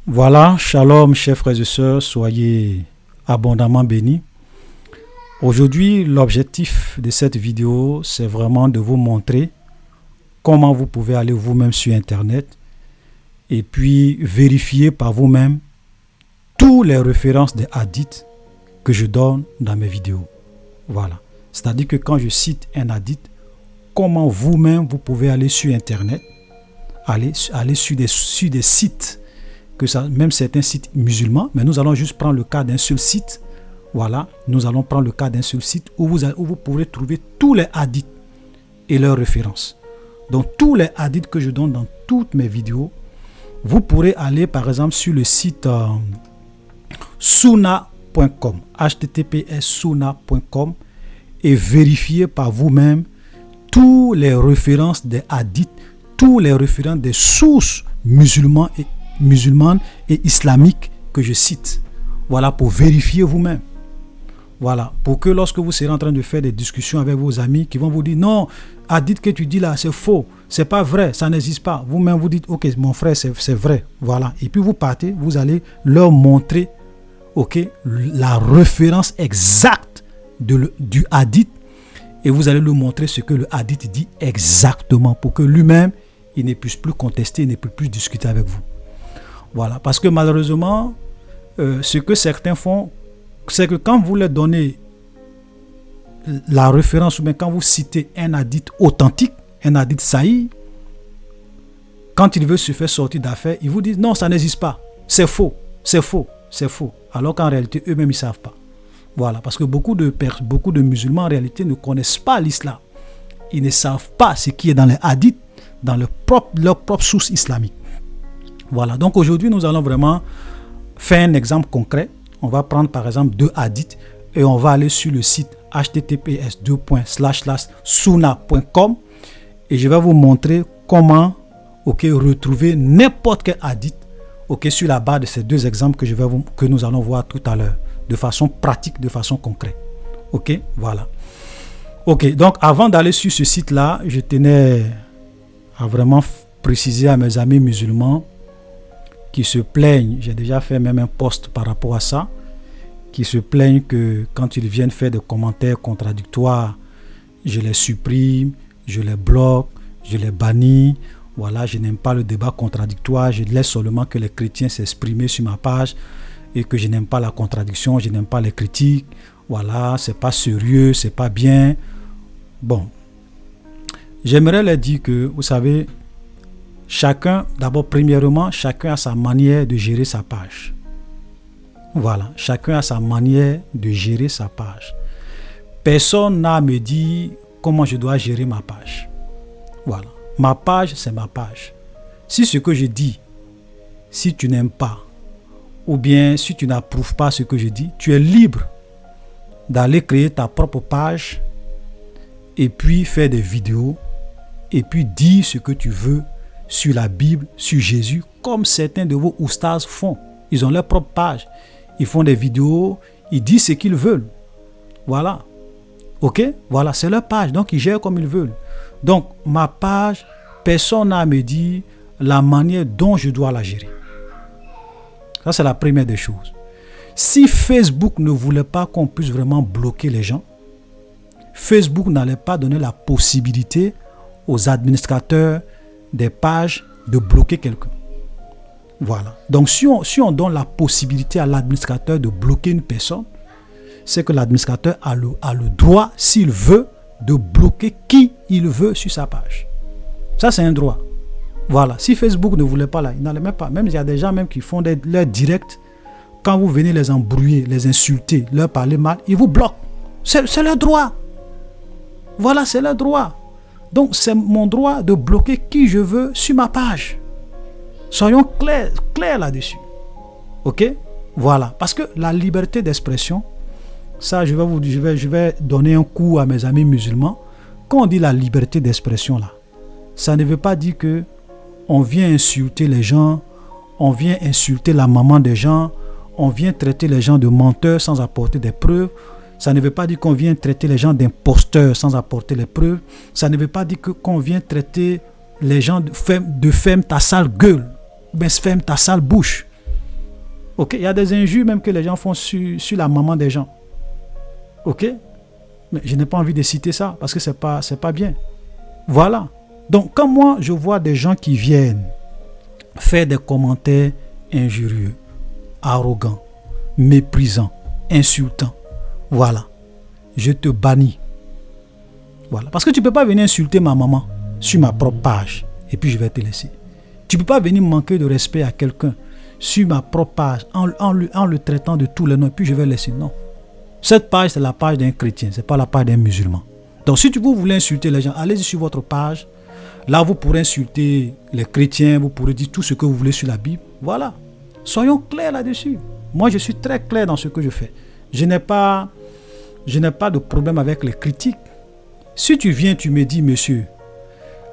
Voilà, shalom chers frères et sœurs, soyez abondamment bénis. Aujourd'hui, l'objectif de cette vidéo, c'est vraiment de vous montrer comment vous pouvez aller vous-même sur Internet et puis vérifier par vous-même toutes les références des hadiths que je donne dans mes vidéos. Voilà. C'est-à-dire que quand je cite un hadith, comment vous-même vous pouvez aller sur Internet, aller sur des sites, que ça, même certains sites musulmans, mais nous allons juste prendre le cas d'un seul site. Voilà, nous allons prendre le cas d'un seul site où vous pourrez trouver tous les hadiths et leurs références. Donc tous les hadiths que je donne dans toutes mes vidéos, vous pourrez aller par exemple sur le site sunna.com, https://sunna.com, et vérifier par vous-même toutes les références des hadiths, toutes les références des sources musulmanes et islamiques que je cite. Voilà, pour vérifier vous-même. Voilà, pour que lorsque vous serez en train de faire des discussions avec vos amis qui vont vous dire non, hadith que tu dis là, c'est faux, c'est pas vrai, ça n'existe pas. Vous-même vous dites ok, mon frère, c'est vrai. Voilà, et puis vous partez, vous allez leur montrer ok, la référence exacte du hadith, et vous allez lui montrer ce que le hadith dit exactement pour que lui-même il ne puisse plus contester, il ne puisse plus discuter avec vous. Voilà, parce que malheureusement, ce que certains font, c'est que quand vous leur donnez la référence, ou bien quand vous citez un hadith authentique, un hadith sahih, quand il veut se faire sortir d'affaire, ils vous disent non, ça n'existe pas, c'est faux, c'est faux, c'est faux. Alors qu'en réalité, eux-mêmes, ils ne savent pas. Voilà, parce que beaucoup de musulmans en réalité ne connaissent pas l'islam. Ils ne savent pas ce qui est dans les hadiths, dans leur propre source islamique. Voilà, donc aujourd'hui, nous allons vraiment faire un exemple concret. On va prendre par exemple deux hadiths et on va aller sur le site https://sunna.com et je vais vous montrer comment retrouver n'importe quel hadith sur la base de ces deux exemples que nous allons voir tout à l'heure, de façon pratique, de façon concrète. Ok, voilà. Ok, donc avant d'aller sur ce site-là, je tenais à vraiment préciser à mes amis musulmans qui se plaignent, j'ai déjà fait même un post par rapport à ça, qui se plaignent que quand ils viennent faire des commentaires contradictoires, je les supprime, je les bloque, je les bannis. Voilà, je n'aime pas le débat contradictoire, je laisse seulement que les chrétiens s'exprimer sur ma page et que je n'aime pas la contradiction, je n'aime pas les critiques. Voilà, c'est pas sérieux, c'est pas bien. Bon, j'aimerais leur dire que, vous savez, premièrement, chacun a sa manière de gérer sa page. Voilà, chacun a sa manière de gérer sa page. Personne n'a à me dire comment je dois gérer ma page. Voilà, ma page, c'est ma page. Si ce que je dis, si tu n'aimes pas, ou bien si tu n'approuves pas ce que je dis, tu es libre d'aller créer ta propre page et puis faire des vidéos et puis dire ce que tu veux sur la Bible, sur Jésus, comme certains de vos oustas font. Ils ont leur propre page. Ils font des vidéos, ils disent ce qu'ils veulent. Voilà. Ok? Voilà, c'est leur page. Donc, ils gèrent comme ils veulent. Donc, ma page, personne n'a à me dire la manière dont je dois la gérer. Ça, c'est la première des choses. Si Facebook ne voulait pas qu'on puisse vraiment bloquer les gens, Facebook n'allait pas donner la possibilité aux administrateurs des pages de bloquer quelqu'un. Voilà. Donc si on donne la possibilité à l'administrateur de bloquer une personne, c'est que l'administrateur a le droit, s'il veut, de bloquer qui il veut sur sa page. Ça, c'est un droit. Voilà. Si Facebook ne voulait pas là, il n'allait même pas. Même il y a des gens même qui font leurs directs. Quand vous venez les embrouiller, les insulter, leur parler mal, ils vous bloquent. C'est leur droit. Voilà, c'est leur droit. Donc, c'est mon droit de bloquer qui je veux sur ma page. Soyons clairs là-dessus. Ok? Voilà. Parce que la liberté d'expression, ça, je vais donner un coup à mes amis musulmans. Quand on dit la liberté d'expression, là, ça ne veut pas dire que on vient insulter les gens, on vient insulter la maman des gens, on vient traiter les gens de menteurs sans apporter des preuves. Ça ne veut pas dire qu'on vient traiter les gens d'imposteurs sans apporter les preuves. Ça ne veut pas dire qu'on vient traiter les gens de ferme ta sale gueule, ou bien ferme ta sale bouche. Ok, il y a des injures même que les gens font sur la maman des gens. Ok, mais je n'ai pas envie de citer ça parce que c'est pas bien. Voilà. Donc, quand moi, je vois des gens qui viennent faire des commentaires injurieux, arrogants, méprisants, insultants, voilà, je te bannis. Voilà. Parce que tu ne peux pas venir insulter ma maman sur ma propre page et puis je vais te laisser. Tu ne peux pas venir manquer de respect à quelqu'un sur ma propre page en le traitant de tous les noms et puis je vais laisser. Non. Cette page, c'est la page d'un chrétien, ce n'est pas la page d'un musulman. Donc, si vous voulez insulter les gens, allez-y sur votre page. Là, vous pourrez insulter les chrétiens, vous pourrez dire tout ce que vous voulez sur la Bible. Voilà. Soyons clairs là-dessus. Moi, je suis très clair dans ce que je fais. Je n'ai pas de problème avec les critiques. Si tu viens, tu me dis, monsieur,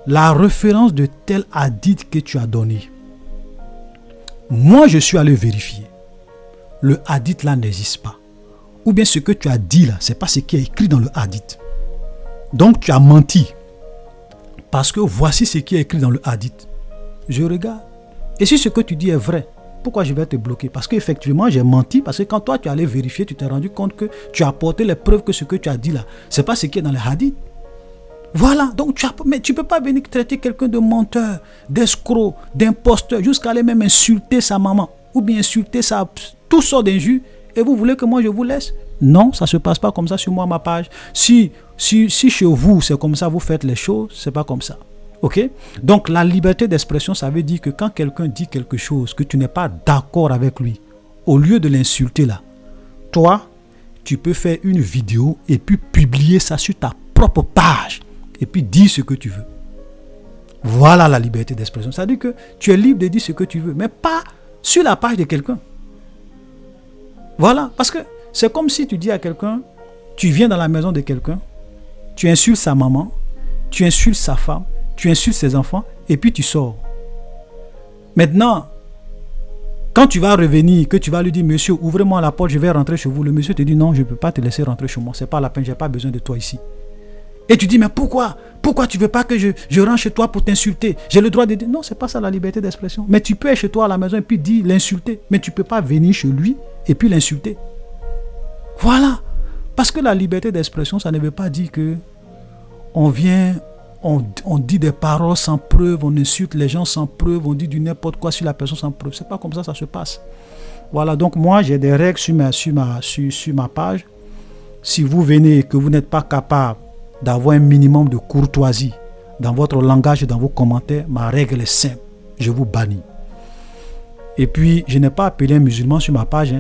la référence de tel hadith que tu as donné, moi, je suis allé vérifier. Le hadith là n'existe pas. Ou bien ce que tu as dit là, ce n'est pas ce qui est écrit dans le hadith. Donc, tu as menti. Parce que voici ce qui est écrit dans le hadith. Je regarde. Et si ce que tu dis est vrai, pourquoi je vais te bloquer? Parce qu'effectivement, j'ai menti. Parce que quand toi, tu allais vérifier, tu t'es rendu compte que tu as apporté les preuves que ce que tu as dit là, ce n'est pas ce qui est dans les hadiths. Voilà. Donc, mais tu ne peux pas venir traiter quelqu'un de menteur, d'escroc, d'imposteur, jusqu'à aller même insulter sa maman. Ou bien insulter tout sortes d'injures. Et vous voulez que moi, je vous laisse? Non, ça ne se passe pas comme ça sur moi, ma page. Si chez vous, c'est comme ça, vous faites les choses, ce n'est pas comme ça. Ok? Donc, la liberté d'expression, ça veut dire que quand quelqu'un dit quelque chose, que tu n'es pas d'accord avec lui, au lieu de l'insulter là, toi, tu peux faire une vidéo et puis publier ça sur ta propre page et puis dire ce que tu veux. Voilà la liberté d'expression. Ça veut dire que tu es libre de dire ce que tu veux, mais pas sur la page de quelqu'un. Voilà, parce que c'est comme si tu dis à quelqu'un, tu viens dans la maison de quelqu'un, tu insultes sa maman, tu insultes sa femme, tu insultes ses enfants, et puis tu sors. Maintenant, quand tu vas revenir, que tu vas lui dire, monsieur, ouvrez-moi la porte, je vais rentrer chez vous. Le monsieur te dit, non, je ne peux pas te laisser rentrer chez moi, c'est pas la peine, je n'ai pas besoin de toi ici. Et tu dis, mais pourquoi? Pourquoi tu ne veux pas que je rentre chez toi pour t'insulter? J'ai le droit de dire, non, ce n'est pas ça la liberté d'expression. Mais tu peux être chez toi à la maison et puis dire, l'insulter, mais tu ne peux pas venir chez lui et puis l'insulter. Voilà. Parce que la liberté d'expression, ça ne veut pas dire que on vient, on dit des paroles sans preuve, on insulte les gens sans preuve, on dit du n'importe quoi sur la personne sans preuve. C'est pas comme ça se passe. Voilà, donc moi j'ai des règles sur ma page. Si vous venez et que vous n'êtes pas capable d'avoir un minimum de courtoisie dans votre langage et dans vos commentaires, ma règle est simple. Je vous bannis. Et puis, je n'ai pas appelé un musulman sur ma page.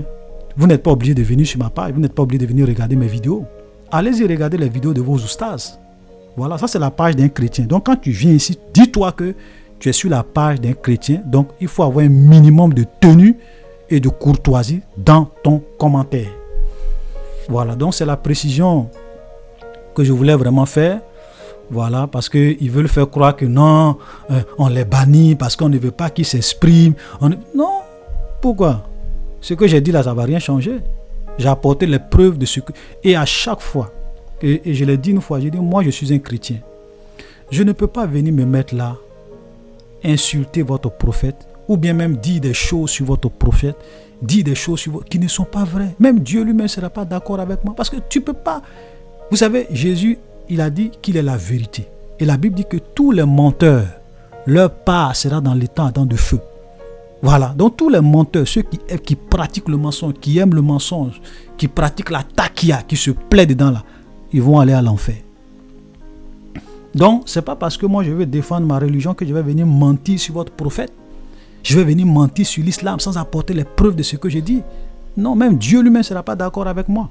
Vous n'êtes pas obligé de venir sur ma page. Vous n'êtes pas obligé de venir regarder mes vidéos. Allez-y regarder les vidéos de vos oustas. Voilà, ça c'est la page d'un chrétien. Donc quand tu viens ici, dis-toi que tu es sur la page d'un chrétien. Donc il faut avoir un minimum de tenue et de courtoisie dans ton commentaire. Voilà, donc c'est la précision que je voulais vraiment faire. Voilà, parce qu'ils veulent faire croire que non, on les bannit parce qu'on ne veut pas qu'ils s'expriment. Non, pourquoi? Ce que j'ai dit là, ça ne va rien changer. J'ai apporté les preuves de ce que... Et à chaque fois, et je l'ai dit une fois, j'ai dit, moi je suis un chrétien. Je ne peux pas venir me mettre là, insulter votre prophète, ou bien même dire des choses sur votre prophète, dire des choses qui ne sont pas vraies. Même Dieu lui-même ne sera pas d'accord avec moi. Parce que tu ne peux pas... Vous savez, Jésus, il a dit qu'il est la vérité. Et la Bible dit que tous les menteurs, leur part sera dans les temps de feu. Voilà, donc tous les menteurs, ceux qui pratiquent le mensonge, qui aiment le mensonge, qui pratiquent la takia, qui se plaient dedans là, ils vont aller à l'enfer. Donc, ce n'est pas parce que moi je veux défendre ma religion que je vais venir mentir sur votre prophète. Je vais venir mentir sur l'islam sans apporter les preuves de ce que je dis. Non, même Dieu lui-même ne sera pas d'accord avec moi.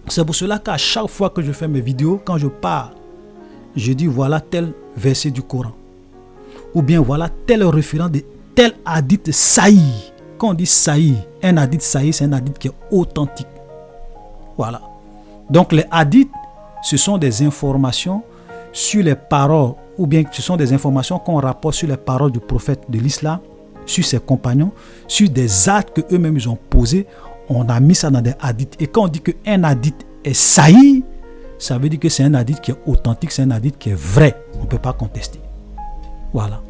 C'est pour cela qu'à chaque fois que je fais mes vidéos, quand je parle, je dis voilà tel verset du Coran. Ou bien voilà tel référent de tel hadith sahih. Quand on dit sahih, un hadith sahih, c'est un hadith qui est authentique. Voilà. Donc les hadiths, ce sont des informations sur les paroles, ou bien ce sont des informations qu'on rapporte sur les paroles du prophète de l'islam, sur ses compagnons, sur des actes qu'eux-mêmes ils ont posés. On a mis ça dans des hadiths. Et quand on dit qu'un hadith est sahih, ça veut dire que c'est un hadith qui est authentique, c'est un hadith qui est vrai. On ne peut pas contester. Voilà.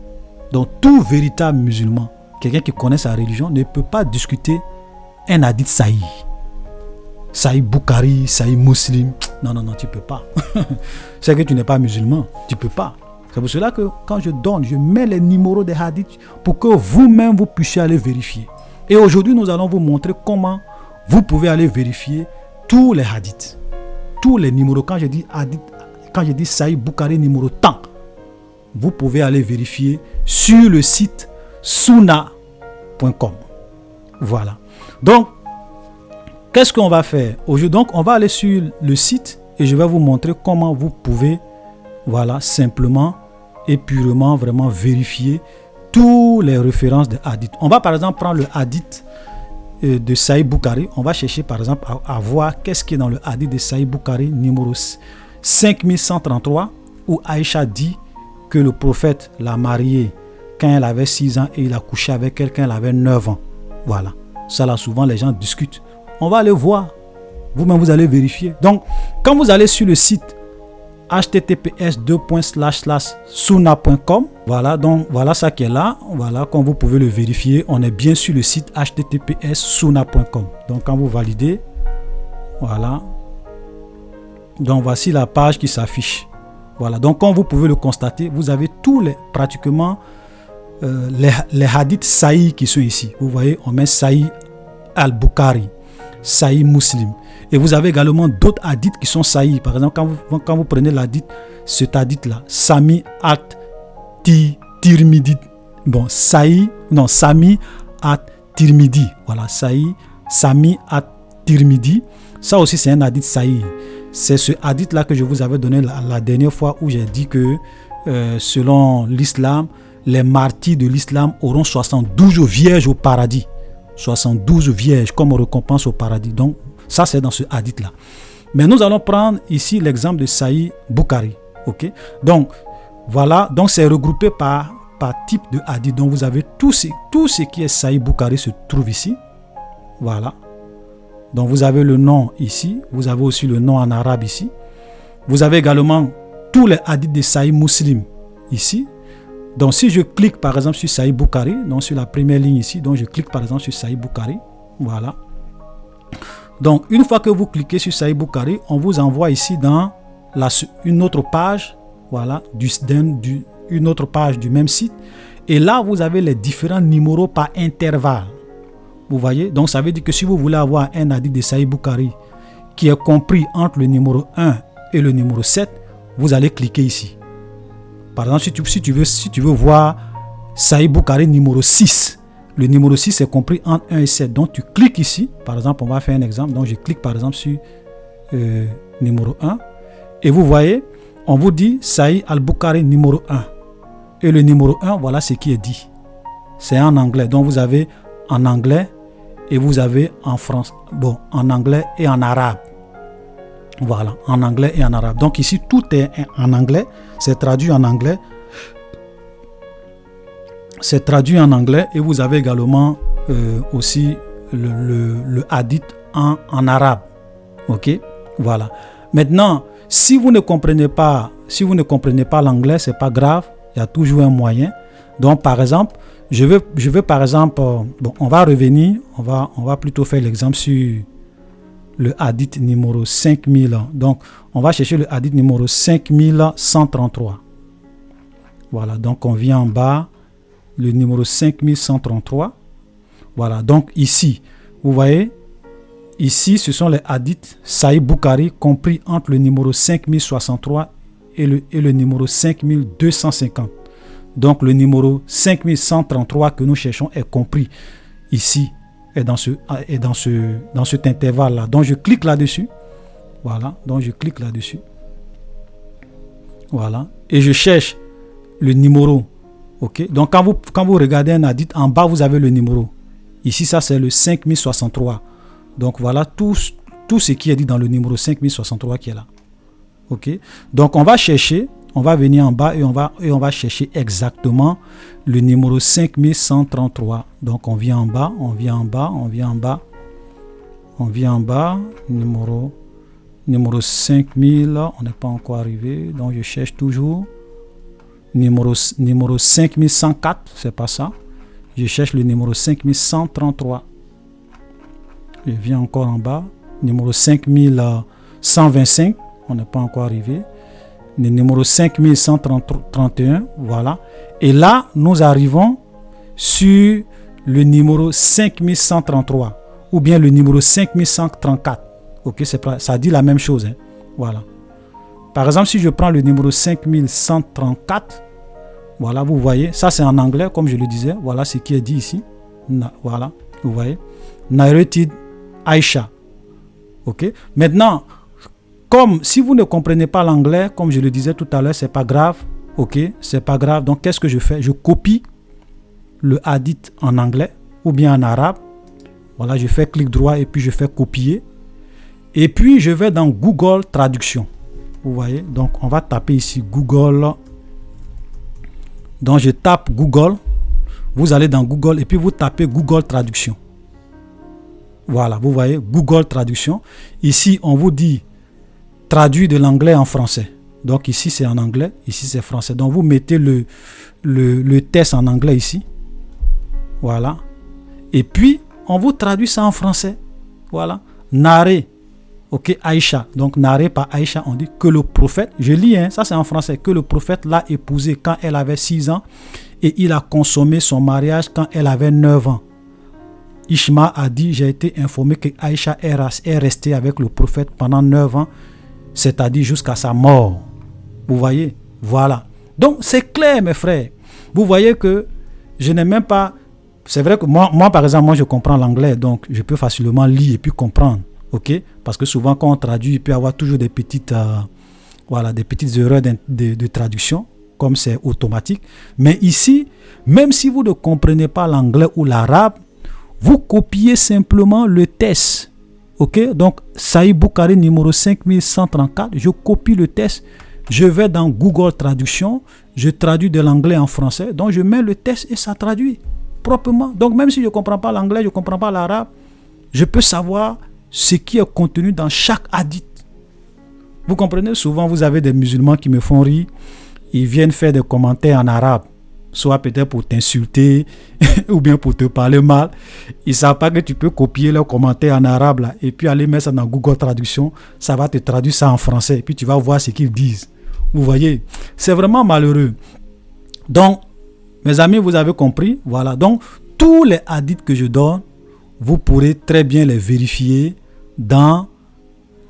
Donc tout véritable musulman quelqu'un qui connaît sa religion ne peut pas discuter un hadith sahih. Sahih Bukhari, Sahih Muslim. Non, tu peux pas. C'est que tu n'es pas musulman. Tu peux pas. C'est pour cela que quand je donne, je mets les numéros des hadiths pour que vous-même vous puissiez aller vérifier. Et aujourd'hui, nous allons vous montrer comment vous pouvez aller vérifier tous les hadiths. Tous les numéros. Quand je dis hadith, quand je dis Sahih Bukhari numéro tant, vous pouvez aller vérifier sur le site sunna.com. Voilà. Donc, qu'est-ce qu'on va faire aujourd'hui? Donc, on va aller sur le site et je vais vous montrer comment vous pouvez, voilà, simplement et purement vraiment vérifier toutes les références de hadith. On va par exemple prendre le hadith de Sahih Bukhari. On va chercher par exemple à voir qu'est-ce qui est dans le hadith de Sahih Bukhari numéro 5133 où Aïcha dit que le prophète l'a mariée quand elle avait 6 ans et il a couché avec elle quand elle avait 9 ans. Voilà. Ça là souvent les gens discutent. On va aller voir. Vous-même vous allez vérifier. Donc quand vous allez sur le site https://sunna.com, voilà, donc voilà ça qui est là. Voilà, comme vous pouvez le vérifier, on est bien sur le site https://sunna.com. Donc quand vous validez, voilà. Donc voici la page qui s'affiche. Voilà, donc comme vous pouvez le constater, vous avez tous les pratiquement les hadiths sahih qui sont ici. Vous voyez, on met Sahih al-Bukhari, Sahih Muslim. Et vous avez également d'autres hadiths qui sont sahih. Par exemple, quand vous prenez l'hadith, cet hadith-là, Sami at-Tirmidhi. Bon, Sami at-Tirmidhi. Voilà, Sami at-Tirmidhi. Ça aussi, c'est un hadith sahih. C'est ce hadith-là que je vous avais donné la dernière fois où j'ai dit que selon l'islam, les martyrs de l'islam auront 72 vierges au paradis. 72 vierges comme récompense au paradis. Donc, ça, c'est dans ce hadith-là. Mais nous allons prendre ici l'exemple de Sahih Bukhari. Ok? Donc, voilà. Donc, c'est regroupé par type de hadith. Donc, vous avez tout ce qui est Sahih Bukhari se trouve ici. Voilà. Donc, vous avez le nom ici. Vous avez aussi le nom en arabe ici. Vous avez également tous les hadiths de Sahih Muslim ici. Donc, si je clique par exemple sur Sahih Bukhari, donc sur la première ligne ici, donc je clique par exemple sur Sahih Bukhari. Voilà. Donc, une fois que vous cliquez sur Sahih Bukhari, on vous envoie ici dans une autre page, voilà, une autre page du même site. Et là, vous avez les différents numéros par intervalle. Vous voyez? Donc, ça veut dire que si vous voulez avoir un hadith de Sahih Bukhari qui est compris entre le numéro 1 et le numéro 7, vous allez cliquer ici. Par exemple, si tu veux voir Sahih Bukhari numéro 6, le numéro 6 est compris entre 1 et 7. Donc, tu cliques ici. Par exemple, on va faire un exemple. Donc, je clique par exemple sur numéro 1. Et vous voyez, on vous dit Sahih al-Bukhari numéro 1. Et le numéro 1, voilà ce qui est dit. C'est en anglais. Donc, vous avez en anglais et vous avez en français. Bon, en anglais et en arabe. Voilà, en anglais et en arabe. Donc, ici, tout est en anglais. C'est traduit en anglais. C'est traduit en anglais et vous avez également aussi le hadith en arabe. Ok, voilà. Maintenant, si vous ne comprenez pas l'anglais, c'est pas grave. Il y a toujours un moyen. Donc, par exemple, je veux par exemple, bon, on va revenir, on va plutôt faire l'exemple sur le hadith numéro 5000. Donc, on va chercher le hadith numéro 5133. Voilà, donc on vient en bas. Le numéro 5133. Voilà, donc ici, vous voyez, ici, ce sont les hadiths Sahih Bukhari compris entre le numéro 5063 et le numéro 5250. Donc, le numéro 5133 que nous cherchons est compris ici et dans cet intervalle-là. Donc, je clique là-dessus. Voilà, donc je clique là-dessus. Voilà, et je cherche le numéro. Ok, donc quand vous regardez un hadith, en bas vous avez le numéro. Ici, ça c'est le 5063. Donc voilà tout ce qui est dit dans le numéro 5063 qui est là. Ok, donc on va venir en bas et on va chercher exactement le numéro 5133. Donc on vient en bas, numéro 5000, on n'est pas encore arrivé, donc je cherche toujours. Numéro 5104, c'est pas ça. Je cherche le numéro 5133. Je viens encore en bas. Numéro 5125. On n'est pas encore arrivé. Le numéro 5131. Voilà. Et là, nous arrivons sur le numéro 5133. Ou bien le numéro 5134. Ok, ça dit la même chose. Hein. Voilà. Par exemple, si je prends le numéro 5134, voilà, vous voyez, ça c'est en anglais, comme je le disais. Voilà ce qui est dit ici. Voilà, vous voyez. Narrated Aisha. Ok. Maintenant, comme si vous ne comprenez pas l'anglais, comme je le disais tout à l'heure, c'est pas grave. Ok, c'est pas grave. Donc, qu'est-ce que je fais? Je copie le hadith en anglais ou bien en arabe. Voilà, je fais clic droit et puis je fais copier. Et puis, je vais dans Google Traduction. Vous voyez, donc on va taper ici Google. Donc, je tape Google. Vous allez dans Google et puis vous tapez Google Traduction. Voilà, vous voyez, Google Traduction. Ici, on vous dit traduit de l'anglais en français. Donc, ici, c'est en anglais. Ici, c'est français. Donc, vous mettez le test en anglais ici. Voilà. Et puis, on vous traduit ça en français. Voilà. Narré. Ok, Aïcha. Donc, narré par Aïcha, on dit que le prophète, je lis, hein, ça c'est en français, que le prophète l'a épousée quand elle avait 6 ans et il a consommé son mariage quand elle avait 9 ans. Ishma a dit, j'ai été informé que Aïcha est restée avec le prophète pendant 9 ans, c'est-à-dire jusqu'à sa mort. Vous voyez? Voilà. Donc, c'est clair, mes frères. Vous voyez que je n'ai même pas... C'est vrai que moi, par exemple, moi, je comprends l'anglais, donc je peux facilement lire et puis comprendre. Ok? Parce que souvent, quand on traduit, il peut y avoir toujours des petites, des petites erreurs de traduction, comme c'est automatique. Mais ici, même si vous ne comprenez pas l'anglais ou l'arabe, vous copiez simplement le test. Ok? Donc, Saïd Boukari numéro 5134, je copie le test. Je vais dans Google Traduction, je traduis de l'anglais en français. Donc, je mets le test et ça traduit proprement. Donc, même si je ne comprends pas l'anglais, je ne comprends pas l'arabe, je peux savoir ce qui est contenu dans chaque hadith. Vous comprenez? Souvent, vous avez des musulmans qui me font rire. Ils viennent faire des commentaires en arabe, soit peut-être pour t'insulter ou bien pour te parler mal. Ils ne savent pas que tu peux copier leurs commentaires en arabe là, et puis aller mettre ça dans Google Traduction. Ça va te traduire ça en français et puis tu vas voir ce qu'ils disent. Vous voyez? C'est vraiment malheureux. Donc, mes amis, vous avez compris. Voilà. Donc, tous les hadiths que je donne, vous pourrez très bien les vérifier dans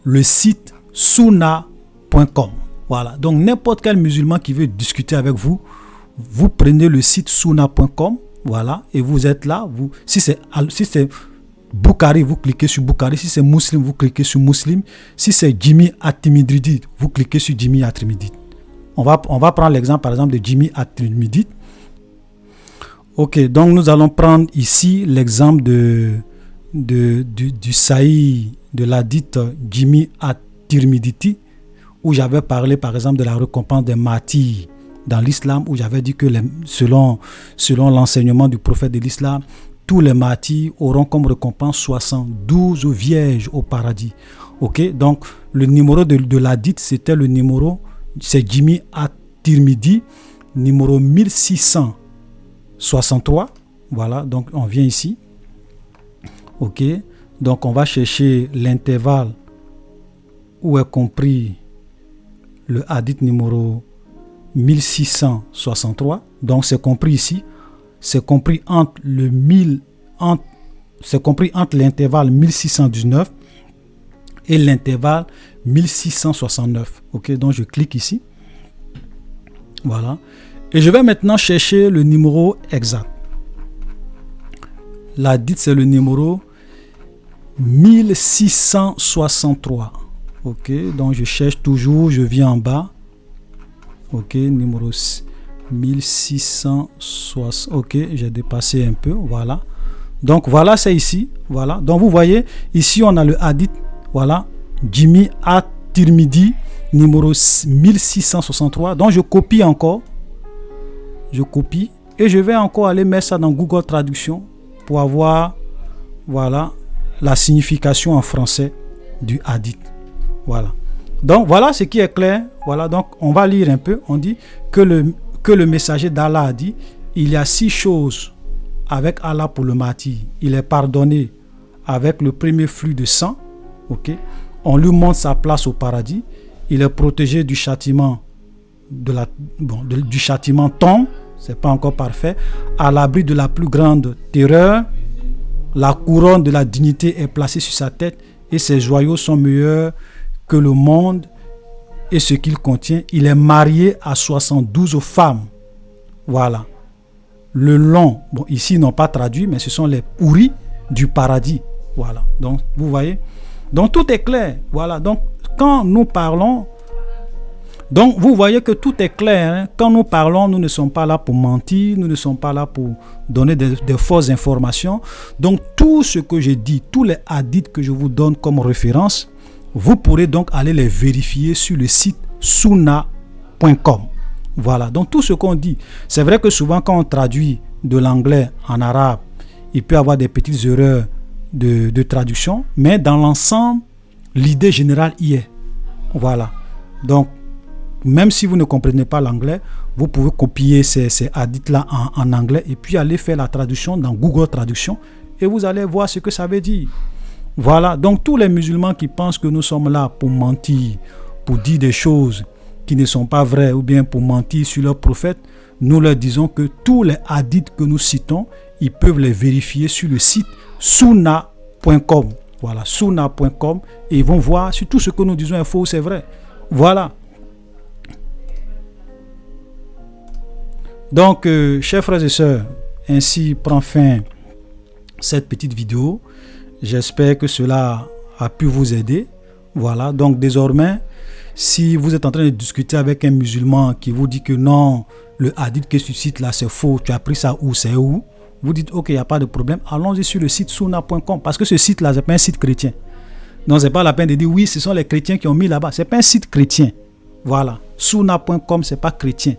le site sunna.com. Voilà. Donc, n'importe quel musulman qui veut discuter avec vous, vous prenez le site sunna.com. Voilà. Et vous êtes là. Si c'est Boukari, vous cliquez sur Boukari. Si c'est Muslim, vous cliquez sur Muslim. Si c'est Jimmy At-Tirmidhi, vous cliquez sur Jimmy At-Tirmidhi. On va prendre l'exemple, par exemple, de Jimmy At-Tirmidhi. Ok, donc nous allons prendre ici l'exemple du Saïd de l'hadith Jimmy At-Tirmidhi, où j'avais parlé par exemple de la récompense des martyrs dans l'islam, où j'avais dit que selon l'enseignement du prophète de l'islam, tous les martyrs auront comme récompense 72 vierges au paradis. Ok, donc le numéro de l'hadith, c'est Jimmy At-Tirmidhi, numéro 1663. Voilà, donc on vient ici. Ok, donc on va chercher l'intervalle où est compris le hadith numéro 1663. Donc c'est compris ici. C'est compris entre l'intervalle 1619 et l'intervalle 1669. Ok, donc je clique ici. Voilà. Et je vais maintenant chercher le numéro exact. L'hadith, c'est le numéro 1663. Ok, donc je cherche toujours, je viens en bas. Ok, numéro 1660. Ok, j'ai dépassé un peu. Voilà. Donc voilà, c'est ici. Voilà. Donc vous voyez, ici on a le hadith. Voilà. Jimmy At-Tirmidhi, numéro 1663. Donc je copie encore. Je copie. Et je vais encore aller mettre ça dans Google Traduction pour avoir, voilà, la signification en français du hadith. Voilà. Donc voilà ce qui est clair. Voilà, donc on va lire un peu. On dit que le messager d'Allah a dit: il y a 6 choses avec Allah pour le martyr. Il est pardonné avec le premier flux de sang. Okay? On lui montre sa place au paradis. Il est protégé du châtiment du châtiment tombe. C'est pas encore parfait. À l'abri de la plus grande terreur, la couronne de la dignité est placée sur sa tête et ses joyaux sont meilleurs que le monde et ce qu'il contient. Il est marié à 72 femmes. Voilà. Le long, bon, ici ils n'ont pas traduit, mais ce sont les houris du paradis. Voilà. Donc, vous voyez. Donc, tout est clair. Voilà. Donc, quand nous parlons, donc vous voyez que tout est clair. Hein? Quand nous parlons, nous ne sommes pas là pour mentir, nous ne sommes pas là pour donner des fausses informations. Donc, tout ce que je dis, tous les hadiths que je vous donne comme référence, vous pourrez donc aller les vérifier sur le site sunna.com. Voilà, donc tout ce qu'on dit, c'est vrai que souvent quand on traduit de l'anglais en arabe, il peut y avoir des petites erreurs de traduction, mais dans l'ensemble, l'idée générale y est. Voilà, donc même si vous ne comprenez pas l'anglais, vous pouvez copier ces hadiths-là en anglais et puis aller faire la traduction dans Google Traduction et vous allez voir ce que ça veut dire. Voilà, donc tous les musulmans qui pensent que nous sommes là pour mentir, pour dire des choses qui ne sont pas vraies ou bien pour mentir sur leur prophète, nous leur disons que tous les hadiths que nous citons, ils peuvent les vérifier sur le site sunna.com. Voilà, sunna.com et ils vont voir si tout ce que nous disons est faux ou c'est vrai. Voilà. Donc, chers frères et sœurs, ainsi prend fin cette petite vidéo. J'espère que cela a pu vous aider. Voilà, donc désormais, si vous êtes en train de discuter avec un musulman qui vous dit que non, le hadith que tu cites là c'est faux, tu as pris ça où, c'est où, vous dites ok, il n'y a pas de problème, allons-y sur le site sunna.com parce que ce site là, c'est pas un site chrétien. Donc c'est pas la peine de dire oui, ce sont les chrétiens qui ont mis là-bas, c'est pas un site chrétien. Voilà, sunna.com c'est pas chrétien.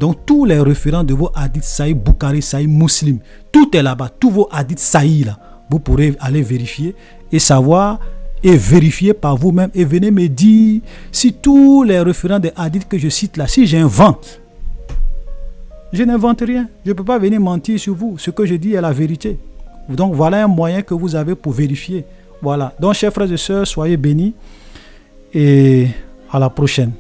Donc tous les référents de vos hadiths Sahih Bukhari, Sahih Muslim, tout est là-bas, tous vos hadiths Sahih là, vous pourrez aller vérifier et savoir et vérifier par vous-même et venez me dire si tous les référents des hadiths que je cite là, si j'invente, je n'invente rien, je ne peux pas venir mentir sur vous, ce que je dis est la vérité. Donc voilà un moyen que vous avez pour vérifier. Voilà, donc chers frères et sœurs, soyez bénis et à la prochaine.